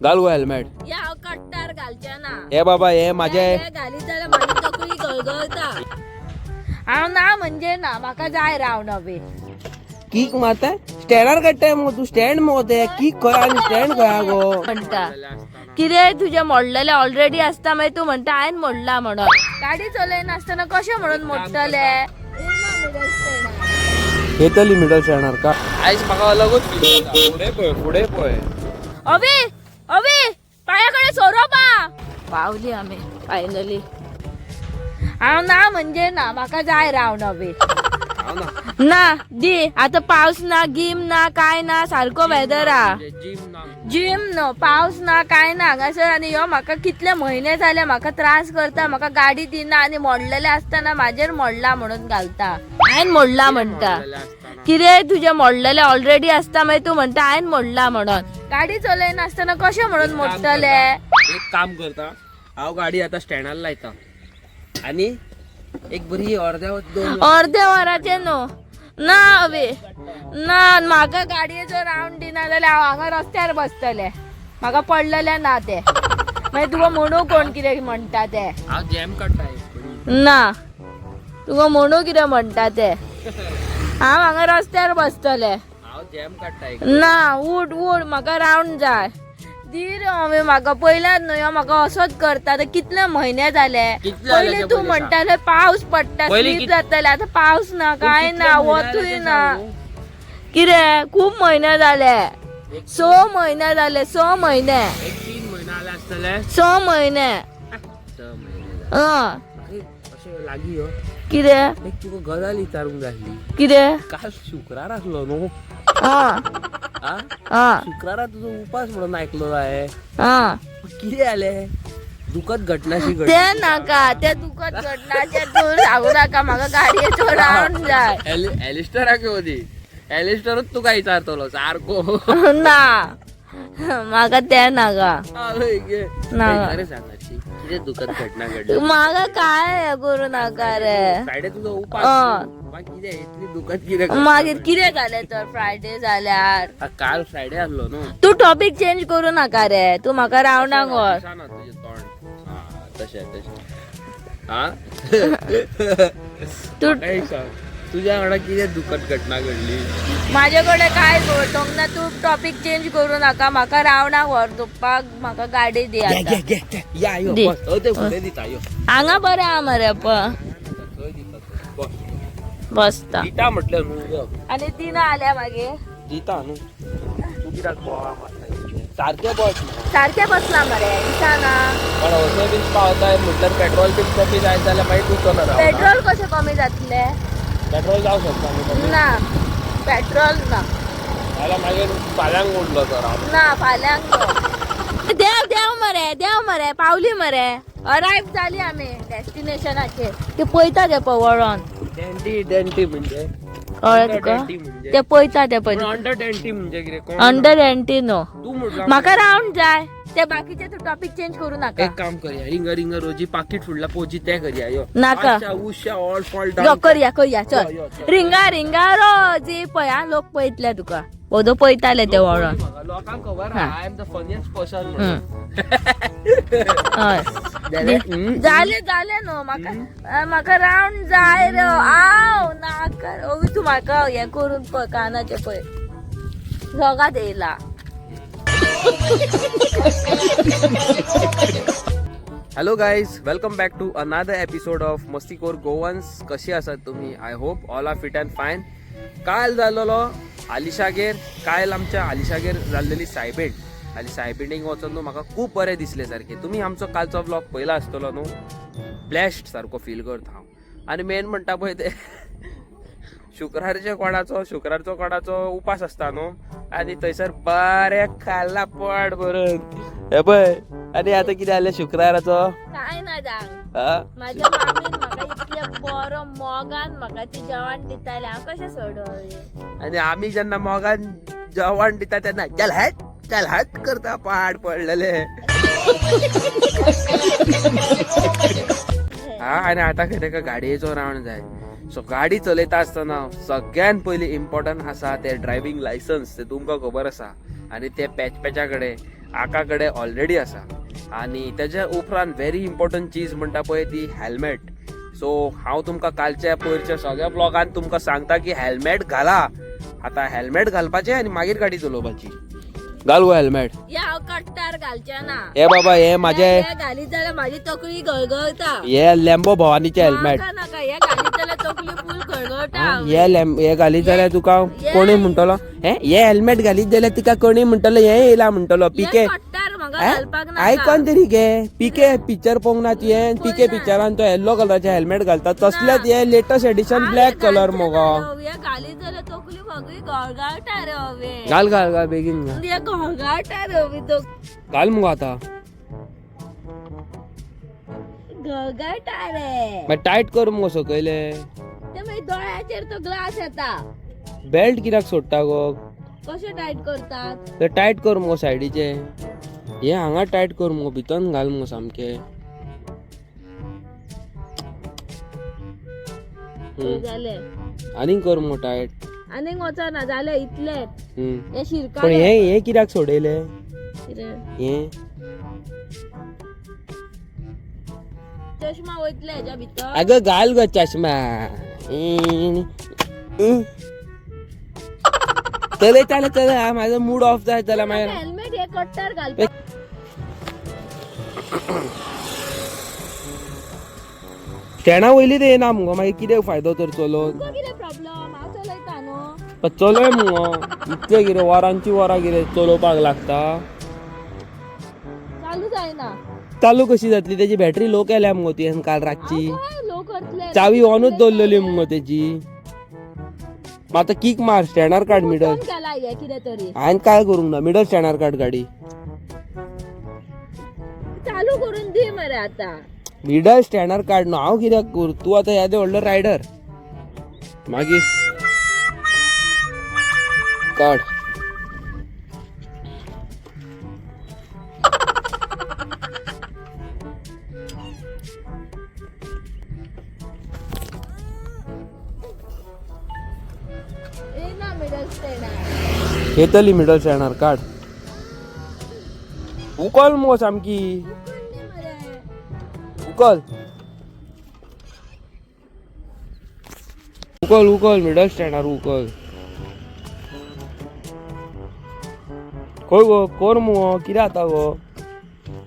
घाल गो हेल्मेट. या कट्टार घालच्या ना. हे बाबा हे माझे घाली जाल्यार माझी तकली गळगळता. हांव ना म्हणजे ना म्हाका जाय रावन हवे. किक मारताय स्टँडार काडताय मग तू स्टँड मग ते किक खंय आणि स्टँड खंय गो म्हणटा कितें तुझे मोडलेले ऑलरेडी असता मागीर तू म्हणटा हांवें मोडला म्हणून. गाडी चलयनासतना कशें म्हणून मोडटले. येतली मिडल स्टँडार का आयज म्हाका अलगूच फुडें पळय फुडें पळय. अवे अवे पायाकडे सोरोपा. पावली आम्ही फायनली. हांव ना म्हणजे ना म्हाका जाय रावन हवे. ना दी आता पावस ना गिम ना काय ना सारको वेदर हा. जिम नो पावस ना काय ना हांगासर. आनी ह्यो म्हाका कितले म्हयने जाले म्हाका त्रास करता. म्हाका गाडी दिना आनी मोडलेले असताना म्हाजेर मोडला म्हणून घालता. हांवें मोडला म्हणटा कितें तुझे मोडलेले ऑलरेडी असता मागीर तू म्हणटा हांवें मोडला म्हणून. गाडी चलयनासतना कशें म्हणून मोडटले. एक काम करता हांव गाडी आता स्टँडार लायता आणि एक बरी अर्ध्या वराचे न्हू ना हवे ना. म्हाका गाडयेचो रावंड दिना जाल्यार हांव हांगा रस्त्यार बसतले. म्हाका पडलेले ना ते मागीर तुका म्हणू कोण कितें म्हणटा ते. हांव जॅम काडटा ना तुका म्हणू कितें म्हणटा ते. हांव हांगा रस्त्यार बसतले. हांव जॅम काडटा ना उठ उठ म्हाका रावंड जाय. धीर हांवें म्हाका पयल्यात न्हू ह्यो म्हाका असोच करता. ते कितले म्हयने जाले. पयलीं तू म्हणटाले पावस पडटा स्लीप जातले. आतां पावस ना काय ना वतूय ना. कितें खूब म्हयने जाले. 6 म्हयने जाले 6 म्हयने 3 महिने आले आसतले 6 म्हयने. लागी हो कितें एक तुका गजाल विचारूंक जाय आसली. कितें काल शुक्रार आसलो न्हू. शुक्रारा तुजो उपास म्हणून आयकलो जाय. कितें जालें दुखद घटनाशी ते नाका ते दुखद घटनाचे तू सांगू नाका. म्हाका गाडयेचो रावंड जाय. एलिस्टराक होती एलिस्टरूच तुका विचारतलो सारको. ना म्हाका ते नाका. खरें सांगाची कितें दुखद घटना घडली. म्हाका काय हे करू नाका रे. फ्रायडे तुजो उपास कितें इतली दुखद कितें मागीर कितें जालें तर फ्रायडे जाल्यार. काल फ्रायडे आसलो न्हू. तू टॉपिक चेंज करू नाका रे. तू म्हाका रावणाक व्हर. तुजें तोंड तशें हा तू तुझ्या वांगडा कितें दुखद घटना घडली. माझे कडेन काय घडोवंक ना. तू टॉपिक चेंज करू नाका. म्हाका रावणाक व्हर तुपाक. म्हाका गाडी दी आतां. या यो दी. बस ते फुडें दिता यो हांगा बरें आहा मरे बसता दिता म्हटलं न्हू. आनी तिना आल्या मागीर दिता न्हू. तू कित्याक बोवाळ मारता सारकें बस सारकें बसला मरे दिसाना. पण असो बीन पावताय म्हटल्यार पेट्रोल बीन कमी जायत जाल्यार मागीर तूं चलना. पेट्रोल कशें कमी जातले. पेट्रोल जावं शकता न्हू. ना पेट्रोल ना जाल्यार मागीर फाल्यांक उरलो तर हांव ना फाल्यांक देव देव मरे पावली मरे. अरायव जाली आमी डेस्टिनेशनाचेर. ते पळयता ते वळोन डेंटी म्हणजे कळ्ळें तुका. ते पळयता ते पळय अंडर डेंटी म्हणजे कितें अंडर एंटी नो. तू म्हटलं म्हाका रावंड जाय. ते बाकीचे तू टॉपिक चेंज करू नाका. एक काम करया रिंग रोजी पाकीट फुडला पोची ते करया यो नाका. उशा ऑल फॉल यो डाऊन करया चल. रिंगा रोजी पळय लोक पळयतले तुका. ओदो पळयताले ते वळोन. लोकांक खबर I am the funniest person. हय जाले न्हू. म्हाका रावंड जाय रे. आव नाका ओवी तू म्हाका हे करून पळय कानाचे पळय जगात येयला. Hello guys welcome back to another episode of Mastikhor Goans. कशी आसात तुम्ही. I hope all are fit and fine. काल जाल्लो आलिशागेर. काल आमच्या आलिशागेर जाल्लेली सायबीण. आनी सायबिणीक वचून न्हू म्हाका खूब बरें दिसलें सारकें. तुमी आमचो कालचो ब्लॉग पयला आसतलो न्हू. ब्लॅस्ड सारको फील करता हांव. आनी मेन म्हणटा पळय ते शुक्रारचो कोणाचो उपास आसता न्हू. आनी थंयसर बरें खाल्ला पोट भरून हे पळय. आनी आतां कितें जालें शुक्राराचो काय ना जांग माझ्या मामीन म्हाका इतले बरो मोगान म्हाका ती जेवण दिताले. हांव कशें सोडूं. आनी आमी जेन्ना मोगान जेवण दिता तेन्ना चल हट करता पाड पडलेले. हा आनी आतां खंय ताका गाडयेचो रावंड जाय. सो गाडी चलयता आसतना सगळ्यान पयलीं इम्पॉर्टंट आसा ते ड्रायव्हिंग लायसन्स. ते तुमकां खबर आसा. आनी ते पेच्या कडेन आकाकडे ऑलरेडी असा. आणि त्याच्या उपरांत व्हेरी इम्पॉर्टंट चीज म्हणटा पळय ती हेल्मेट. सो हांव तुमकां कालच्या पयरच्या सगळ्या ब्लॉगान तुमकां सांगता की हेल्मेट घाला. आता हेल्मेट घालपाचें आनी मागीर गाडी चलोवपाची. घाल गो हेल्मेट. या हांव कट्टार घालचे ना. हे बाबा हे माझे हे घालीत जाल्यार माझी तकली गळगळटा. हे लॅम्बो भवानीचे हेल्मेट. नाका नाका हे घालीत जाल्यार तकली फुल गळगळटा. हे घालीत जाल्यार तुका कोणी म्हणटलो हे हेल्मेट घालीत जाल्यार तिका कोणी म्हणटलो हे येयला म्हणटलो पीके. कट्टार म्हाका घालपाक नाका. आयकॉन तरी घे. पीके पिक्चर पळोवंक ना तुवें. पीके पिक्चरान तो येल्लो कलराचे हेल्मेट घालता तसलेच हे लेटस्ट एडिशन ब्लॅक कलर मगो. हे घालीत जाल्यार तकली सगळी गळगळटा रे हवे. घाल घाल घाल बेगीन घाल. हे गळगळटा रे हवे तो घाल मगो आता. गळगळटा रे. मागीर टायट कर मगो सकयले. ते मागीर दोळ्याचेर तो ग्लास येता. बेल्ट कित्याक सोडटा गो. कशे टायट करतात. ते टायट कर मगो सायडीचे. हे हांगा टायट कर मगो भितन घाल मगो सामके. जाले आनी कर मगो टायट. आनीक वचना जाले इतले. हे शिरका पण हे कित्याक सोडयले हे. चष्मा वयतले हेच्या भितर. अगं घाल ग चष्मा. चले चले चले हा माझा मूड ऑफ जाय चला मागीर. हेल्मेट हे कट्टार घालपाक. स्टँडा वयली ते येना मगो मागीर कितें फायदो तर चलोवन. तुका कितें प्रॉब्लेम. हांव चलयता न्हू. चलोय मगो इतले कितें वरांची वरां कितें चलोवपाक लागता. चालू जायना. चालू कशी जातली त्याची बॅटरी लो केल्या मगो तुवें काल रातची. लो करतले. चावी ऑनूच दवरलेली मगो त्याची. आता किक मार स्टँडार काड मिडल. केला हे कितें तरी. हांवें काय करूंक ना मिडल स्टँडार काड गाडी. चालू करून दी मरे आता. मिडल स्टँडार काड न्हू. हांव कित्याक करूं. तूं आतां येदे व्हडलो रायडर. मागीर काड. येना मिडल स्टँडार. येतली मिडल स्टँडार काड. उकल मगो सामकी. उकल उकल उकल मिडल स्टँडार उकल. खंय गो कर मगो कितें जाता गो.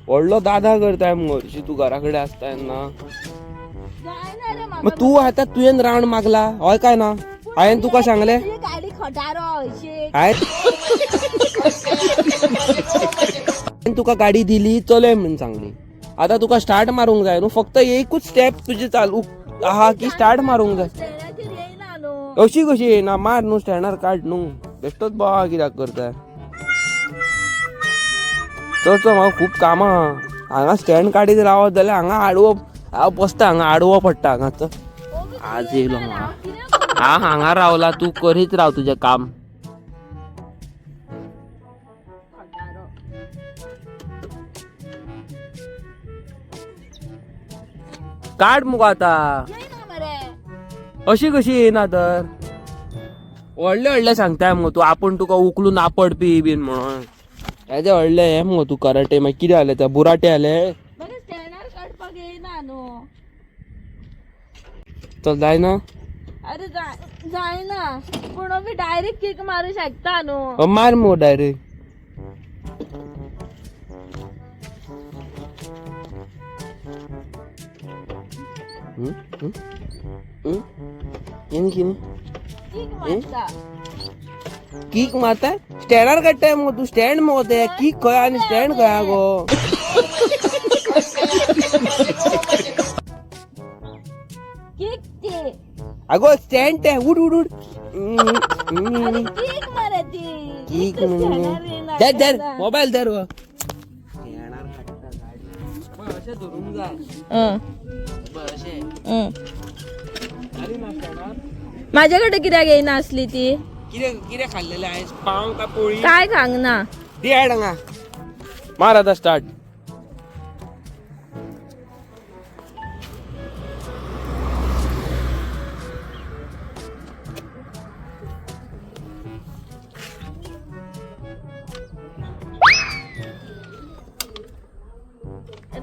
व्हडलो दादा करताय मगो तशी तूं घरा कडेन आसता तेन्ना. जायना रे म्हाका. मग तू आता तुवें रावंड मागला हय काय ना. हांवें तुका सांगलें. तुजी गाडी खटारो हयशी. हांवें तुका गाडी दिली चलय म्हणून सांगली. आता तुका स्टार्ट मारूंक जाय न्हू. फक्त एकूच स्टेप तुजी चालू आहा की स्टार्ट मारूंक जाय. स्टँडाचेर येयना न्हू. अशी कशी येना. मार न्हू स्टँडार काड न्हू. बेश्टोच बाबा कित्याक करताय. तर म्हाका खूब कामां आहा. हांगा स्टँड काडीत रावत जाल्यार हांगा आडवो हांव बसता. हांगा आडवो पडटा हांगा. आज येयलो हांव हांगा रावला. तू करीत राव तुजें काम. काड मुगो आता. येयना मरे. अशी कशी येना तर. व्हडले व्हडले सांगताय मगो तू. आपूण तुका उखलून आपडपी बीन म्हणून. हेजे व्हडले हे मगो तू कराटे. मागीर कितें जालें ते बुराटे जाले. म्हाका स्टँडार काडपाक येयना न्हू. चल जायना. अरे जायना. पूण आमी डायरेक्ट किक मारू शकता न्हू. मार मगो डायरेक्ट. किक मारता. किक मारताय स्टँडार काडताय मगो तू. स्टँड मगो ते किक खंय आनी स्टँड खंय गो. किक ती. अगो स्टँड ते उड उड उड. अरे किक मारे ती. किक स्टँडार येयना. धर धर मोबाईल धर गो. स्टँडार काडटा गाडी. अशें धरूंक जाय. अशें आनी ना स्टँडार. माझ्या कडे कित्याक येयना असली ती. कितें कितें खाल्लेलें आयज. पाव काय पोळी. काय सांगना. दी हाड हांगा. मार आतां स्टार्ट.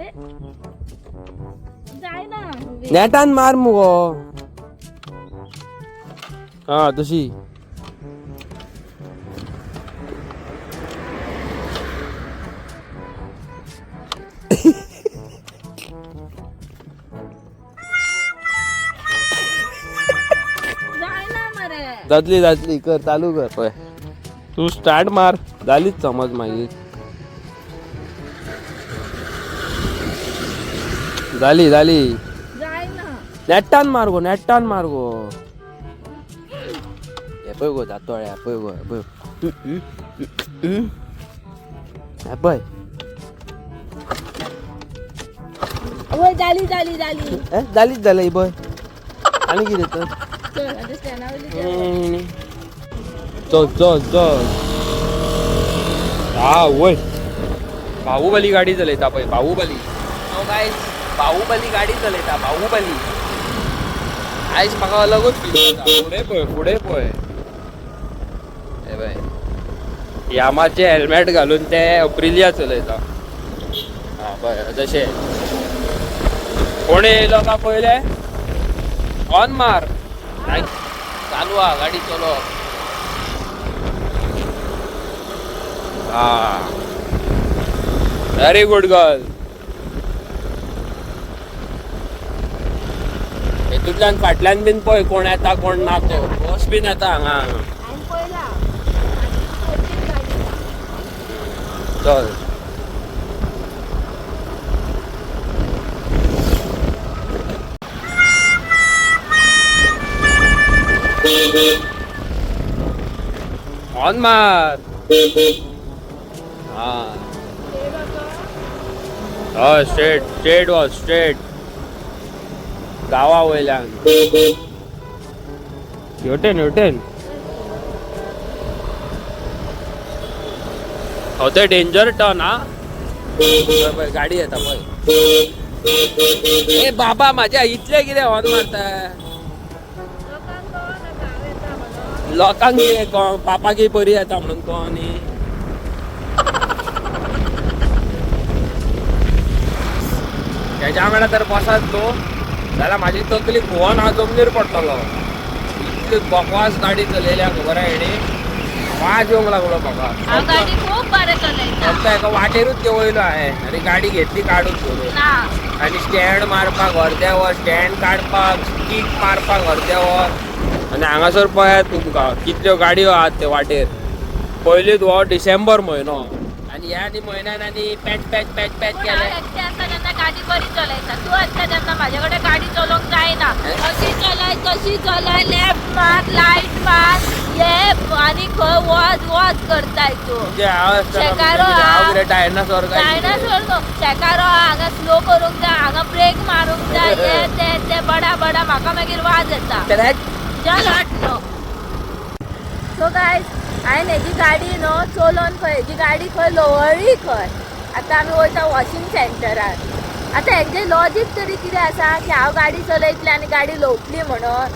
अरे जाय ना नेटान मार मुगो. हा तशी. जाय ना मरे. जातली कर चालू कर पय. तू स्टार्ट मार झालीच समज माझी. झाली जाय ना. नेटान मार गो. हे पय गो जातो हे पय गो हे पय. होय झाली. झाली बय. आणि किती तर चल आता स्टँडावली चल. हा वय बाहुबली गाडी चलयता पय. बाहुबली बाहुबली गाडी चलयता. बाहुबली आयज म्हाका अलगूच फील जाता. फुडें पय हे पय यामाचे हेल्मेट घालून ते अप्रिलिया चलयता. हा पय जशे कोणी येयलो का पयले ऑन मार. चालू हा गाडी चलो. हा व्हेरी गुड गर्ल. हेतूंतल्यान फाटल्यान बीन पळय कोण येता कोण ना तो. बस बीन येता हांगा. चल ऑन मार. हा स्ट्रेट गावा वयल्यान योटेन हो ते डेंजर टर्न. हा गाडी येता पळय. ए बाबा माझ्या इतले कितें हॉर्न मारता. लोकांक कितें कळोन पापाकी बरी येता म्हणून कळोन न्ही. तेज्या वांगडा तर बसत न्हू जाल्यार म्हाजी तकली घुंवन हांव जमनीर पडटलो. इतली बकवास गाडी चलयल्या खबर आहा हेणी. वाज येवंक लागलो म्हाका. गाडी खूप बरें चलयता. फक्त एका वाटेरूच देंवयलो हांवें आनी गाडी घेतली काडून करून. आनी स्टँड मारपाक अर्दे वर, स्टँड काडपाक, किक मारपाक अर्दे वर. आनी हांगासर पळयात तुमकां कितल्यो गाडयो आहात ते वाटेर. पयलीच हो डिसेंबर म्हयनो आनी ह्या म्हयन्यान आनी पॅच केले. गाडी बरी चलयता. तू आसता तेन्ना म्हाजे कडेन गाडी चलोवंक जायना. अशी चलय तशी चलय. लेफ्ट मार लायट मार ये आनी खंय वच करताय तू. डायनासोर शेकारो हांगा स्लो करूंक जाय. हांगा ब्रेक मारूंक जाय. ते बडा म्हाका मागीर वाज येता. चल हट. सो गायज हांवें हेजी गाडी न्हू चलोवन खंय हेजी गाडी खंय लवळ्ळी खंय. आतां आमी वयता वॉशिंग सेंटरार. आतां हेजें लॉजीक तरी कितें आसा की हांव गाडी चलयतलें आनी गाडी लोटली म्हणून.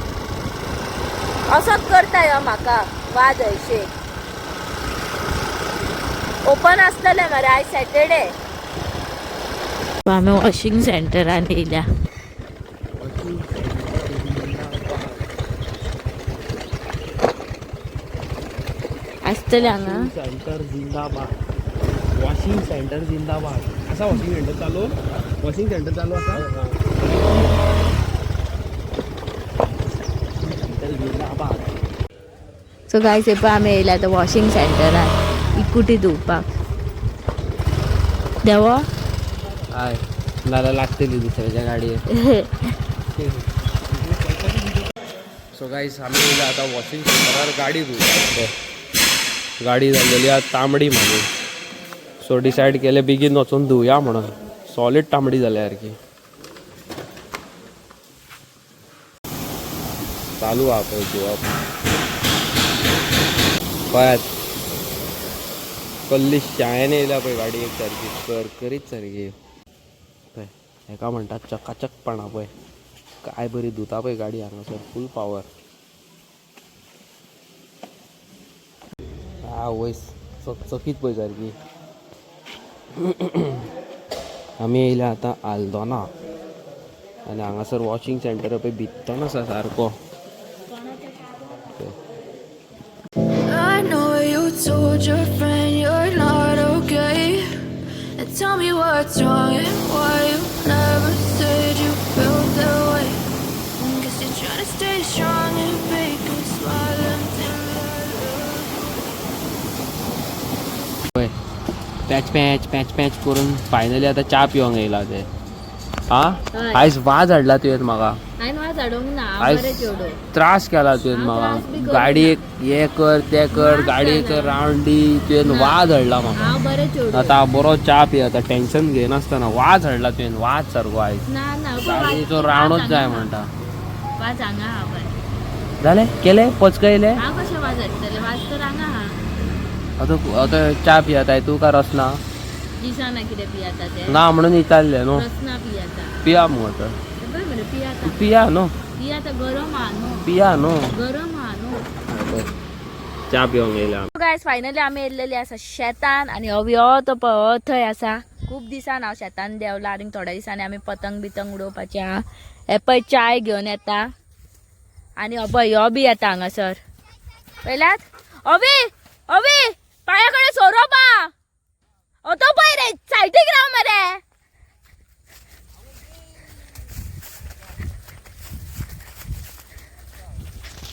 असोच करता ह्यो म्हाका वाज हयशे. ओपन आसतलें मरे आयज सॅटर्डे. आमी वॉशिंग सेंटरान येयल्या. आसतलें हांगा सेंटर जिंदाबाद. वॉशिंग सेंटर जिंदाबाद. असा वॉशिंग सेंटर चालू असा. सो गायज पळय आमी येयल्या आतां वॉशिंग सेंटरान इकुटी धुवपाक. देवो हय नाल्यार लागतली दुसऱ्याच्या गाडयेर. सो गायज आमी येयल्या आतां वॉशिंग सेंटरार गाडी धुवपाक. गाडी जाल्लेली आहा तांबडी म्हाजी. सो डिसायड केलें बेगीन वचून धुवया म्हणून. सॉलीड तांबडी जाल्या सारकी. चालू आहा पळय धुवप. पळयात कसली शायेन येयल्या पळय गाडी एक सारकी करकरीत सारकी. पळय हेका म्हणटात चकाचकपणा. पळय काय बरी धुता पळय गाडी हांगासर. फूल पावर. हा वयस चकचकीत पळय सारकी. आम्ही येयला आता आल्दोना आणि हांगासर वॉशिंग सेंटर पळय भित्तोन आसा सारको. I know you told your friend you're not okay. And tell me what's wrong and why you never said you felt that way. Guess you're trying to stay strong and fake a smile until पळय patch patch patch patch करून finally आता चा पिवंक येयला ते. हा हय. आयज वाज हाडला तुवें म्हाका. हांवें वाज हाडूंक ना आयज बरें चेडू. त्रास केला तुवें हांव त्रास बी म्हाका. करूं गाडयेक हे कर ते कर ना गाडयेक जाणा. रावंड दी तुवें वाज हाडला म्हाका. हांव बरें चेडू. आता बरो चा पी आता टेन्शन घेनासतना वाज हाडला तुवें वाज सारको आयज. ना ना गाडयेचो रावंडूच जाय म्हणटा. वाज हांगा हा बरें. जालें केलें पचकयलें. हांव कशें वाज हाडटलें वाज तर हांगा हा. आतां चा पियताय तूं का रसना. दिसाना कितें पियाता ते. ना म्हणून विचारलें न्हू. रसना पियाता. पिया मगो तर. बरें बरें पियाता. पिया न्हू पियाता गरम हा न्हू. पिया न्हू. गरम हा न्हू. चा पिवंक येयला. गायस फायनली आमी येयल्लेली आसा शेतान आणि अवी हो तो पळय थंय आसा. खूब दिसान हांव शेतान देवला आनी थोड्या दिसांनी आमी पतंग बितंग उडोवपाचे आहा. हे पळय चाय घेवन येता आनी पळय हो बी येता हांगासर पळयलात. अवी अवी पांया कडेन सोरोपा. तो पळय रे सायडीक राव मरे.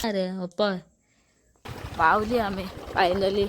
अरे पळय पावली आमी फायनली.